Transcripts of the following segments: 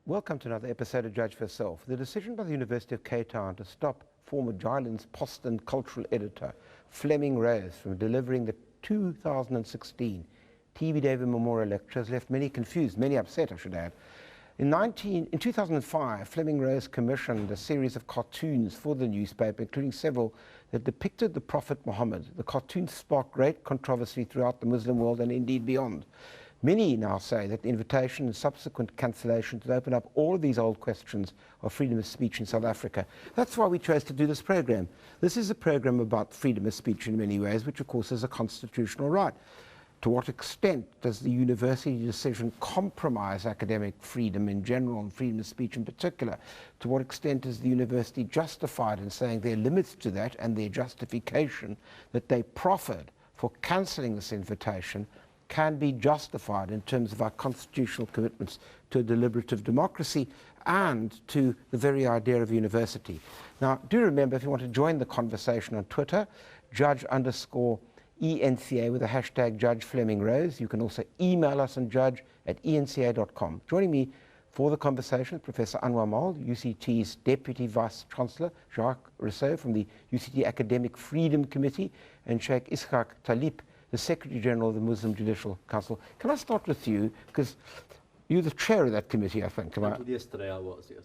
Welcome to another episode of Judge for Yourself. The decision by the University of Cape Town to stop former Jylland's Post and cultural editor Fleming Rose from delivering the 2016 TV David Memorial Lecture has left many confused, many upset, I should add. In 2005, Fleming Rose commissioned a series of cartoons for the newspaper, including several that depicted the Prophet Muhammad. The cartoons sparked great controversy throughout the Muslim world and indeed beyond. Many now say that the invitation and subsequent cancellation to open up all of these old questions of freedom of speech in South Africa. That's why we chose to do this program. This is a program about freedom of speech in many ways, which of course is a constitutional right. To what extent does the university decision compromise academic freedom in general and freedom of speech in particular? To what extent is the university justified in saying there are limits to that, and their justification that they proffered for cancelling this invitation can be justified in terms of our constitutional commitments to a deliberative democracy and to the very idea of university. Now, do remember, if you want to join the conversation on Twitter, judge_ENCA with the hashtag Judge Fleming Rose. You can also email us on judge@enca.com. Joining me for the conversation, Professor Anwar Mal, UCT's Deputy Vice-Chancellor, Jacques Rousseau from the UCT Academic Freedom Committee, and Sheikh Ishaq Talib, the Secretary General of the Muslim Judicial Council. Can I start with you, because you're the chair of that committee, I think. Yesterday I was, yes.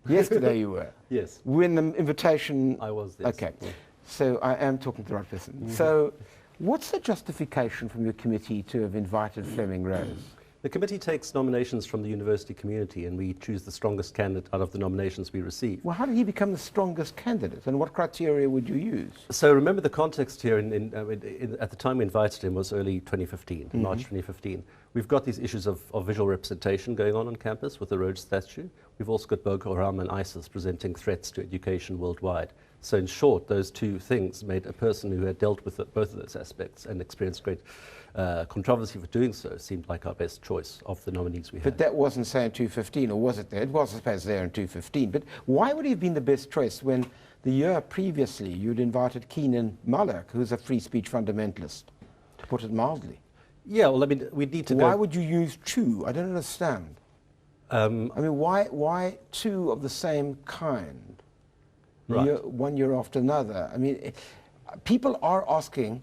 Yesterday you were? Yes. When the invitation... I was there. Okay. Yeah. So I am talking to the right person. Mm-hmm. So what's the justification from your committee to have invited Fleming Rose? The committee takes nominations from the university community, and we choose the strongest candidate out of the nominations we receive. Well, how did he become the strongest candidate, and what criteria would you use? So remember, the context here at the time we invited him was early 2015, mm-hmm. March 2015. We've got these issues of visual representation going on campus with the Rhodes statue. We've also got Boko Haram and ISIS presenting threats to education worldwide. So in short, those two things made a person who had dealt with both of those aspects and experienced great controversy for doing so seemed like our best choice of the nominees we had. But that wasn't, say, in 2015, or was it there? It was, I suppose, there in 2015. But why would he have been the best choice when the year previously you'd invited Keenan Malak, who's a free speech fundamentalist, to put it mildly? Yeah, well, I mean, we need to Why would you use two? I don't understand. I mean, why two of the same kind? Right. One year after another. I mean, people are asking,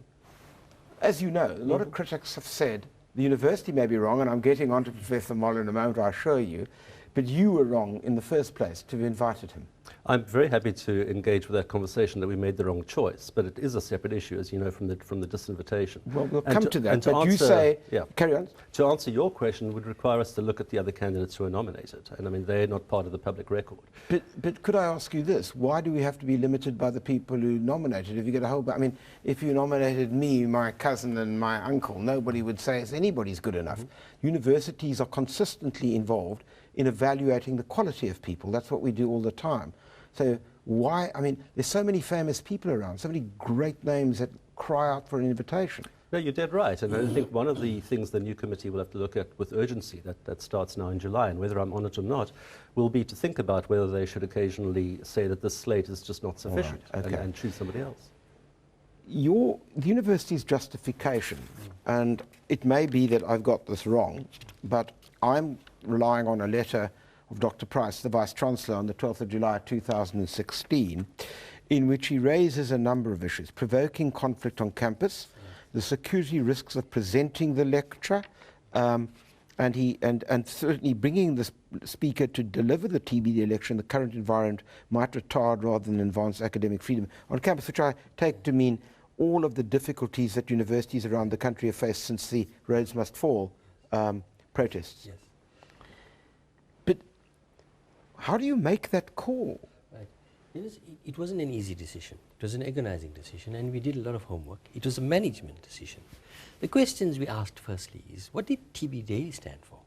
as you know, a lot of critics have said, the university may be wrong, and I'm getting on to Professor Moller in a moment, I assure you, but you were wrong in the first place to have invited him. I'm very happy to engage with that conversation that we made the wrong choice, but it is a separate issue, as you know, from the disinvitation. Well, we'll come to that, but you say... Yeah. Carry on. To answer your question would require us to look at the other candidates who are nominated, and I mean, they're not part of the public record. But could I ask you this? Why do we have to be limited by the people who nominated? If you get a whole... I mean, if you nominated me, my cousin and my uncle, nobody would say it's anybody's good enough. Mm-hmm. Universities are consistently involved in evaluating the quality of people. That's what we do all the time. So why, I mean, there's so many famous people around, so many great names that cry out for an invitation. No, you're dead right. And I think one of the things the new committee will have to look at with urgency, that starts now in July, and whether I'm on it or not, will be to think about whether they should occasionally say that this slate is just not sufficient, right, okay. and choose somebody else. The university's justification, and it may be that I've got this wrong, but I'm relying on a letter of Dr. Price, the Vice-Chancellor, on the 12th of July 2016, in which he raises a number of issues: provoking conflict on campus, the security risks of presenting the lecture, and certainly bringing the speaker to deliver the TBD lecture in the current environment might retard rather than advance academic freedom on campus, which I take to mean all of the difficulties that universities around the country have faced since the Rhodes Must Fall protests. Yes. But how do you make that call? Right. It wasn't an easy decision. It was an agonizing decision, and we did a lot of homework. It was a management decision. The questions we asked firstly is, what did TB Daily stand for?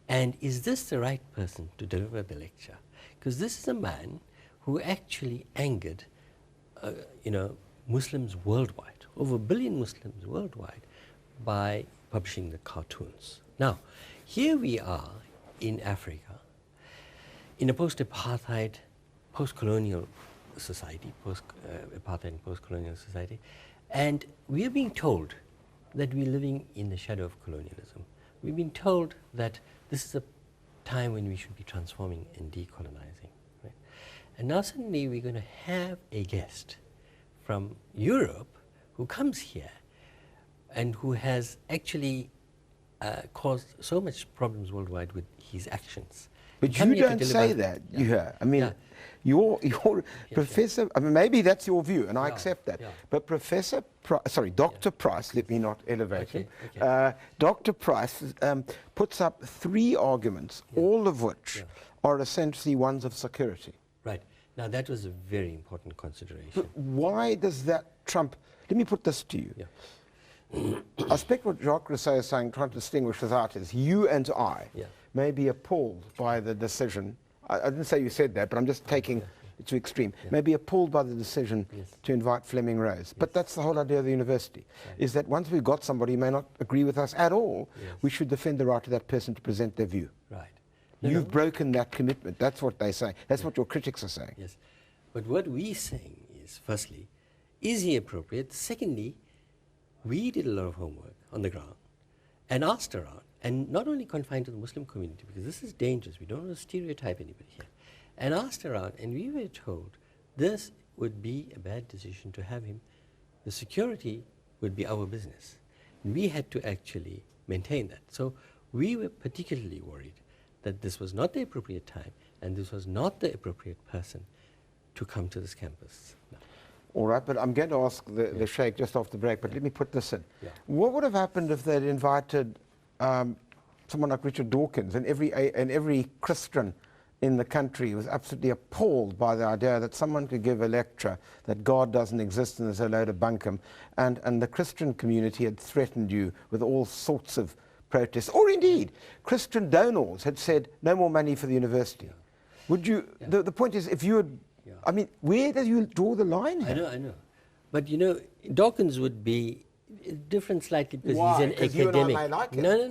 And is this the right person to deliver the lecture? Because this is a man who actually angered, Muslims worldwide, over 1 billion Muslims worldwide, by publishing the cartoons. Now, here we are in Africa, in a post-apartheid, post-colonial society, post-apartheid and post-colonial society, and we are being told that we're living in the shadow of colonialism. We've been told that this is a time when we should be transforming and decolonizing. Right? And now suddenly we're going to have a guest from Europe who comes here and who has actually caused so much problems worldwide with his actions. But you don't say that, you hear. I mean, your Professor, I mean, maybe that's your view, and I accept that. But Professor, Dr. Price, let me not elevate him, Dr. Price puts up 3 arguments, all of which are essentially ones of security. Right. Now, that was a very important consideration. But why does that trump? Let me put this to you. I suspect what Jacques Rousseau is saying, trying to distinguish this out, is you and I may be appalled by the decision. I didn't say you said that, but I'm just taking it to extreme. May be appalled by the decision to invite Fleming Rose. But that's the whole idea of the university, is that once we've got somebody who may not agree with us at all, we should defend the right of that person to present their view. Right. You've broken that commitment. That's what they say. That's what your critics are saying. Yes. But what we're saying is, firstly, is he appropriate? Secondly, we did a lot of homework on the ground and asked around, and not only confined to the Muslim community, because this is dangerous, we don't want to stereotype anybody here, and asked around, and we were told this would be a bad decision to have him. The security would be our business. We had to actually maintain that. So we were particularly worried that this was not the appropriate time, and this was not the appropriate person to come to this campus. No. All right, but I'm going to ask the Sheikh just after the break, but let me put this in. What would have happened if they'd invited someone like Richard Dawkins, and every Christian in the country was absolutely appalled by the idea that someone could give a lecture that God doesn't exist and there's a load of bunkum, and the Christian community had threatened you with all sorts of protests, or indeed, Christian donors had said no more money for the university. Would you, the point is, if you had, I mean, where do you draw the line here? I know. But you know, Dawkins would be different slightly because he's an academic. You and I may like it. No,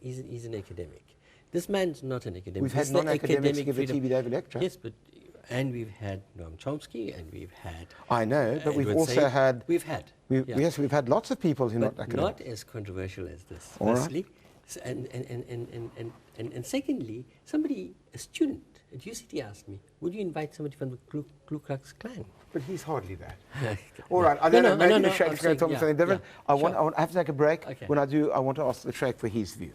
he's an academic. This man's not an academic. We've had non-academics give a TV David lecture. Yes, but, and we've had Noam Chomsky, and we've had... I know, but we've also had... Yes, we've had lots of people who are not academic. Not as controversial as this, all firstly. Right. And secondly, a student at UCT asked me, would you invite somebody from the Ku Klux Klan? But he's hardly that. All right, I don't know, maybe the Sheikh's going to tell me something different. I have to take a break. Okay. When I do, I want to ask the Sheikh for his view.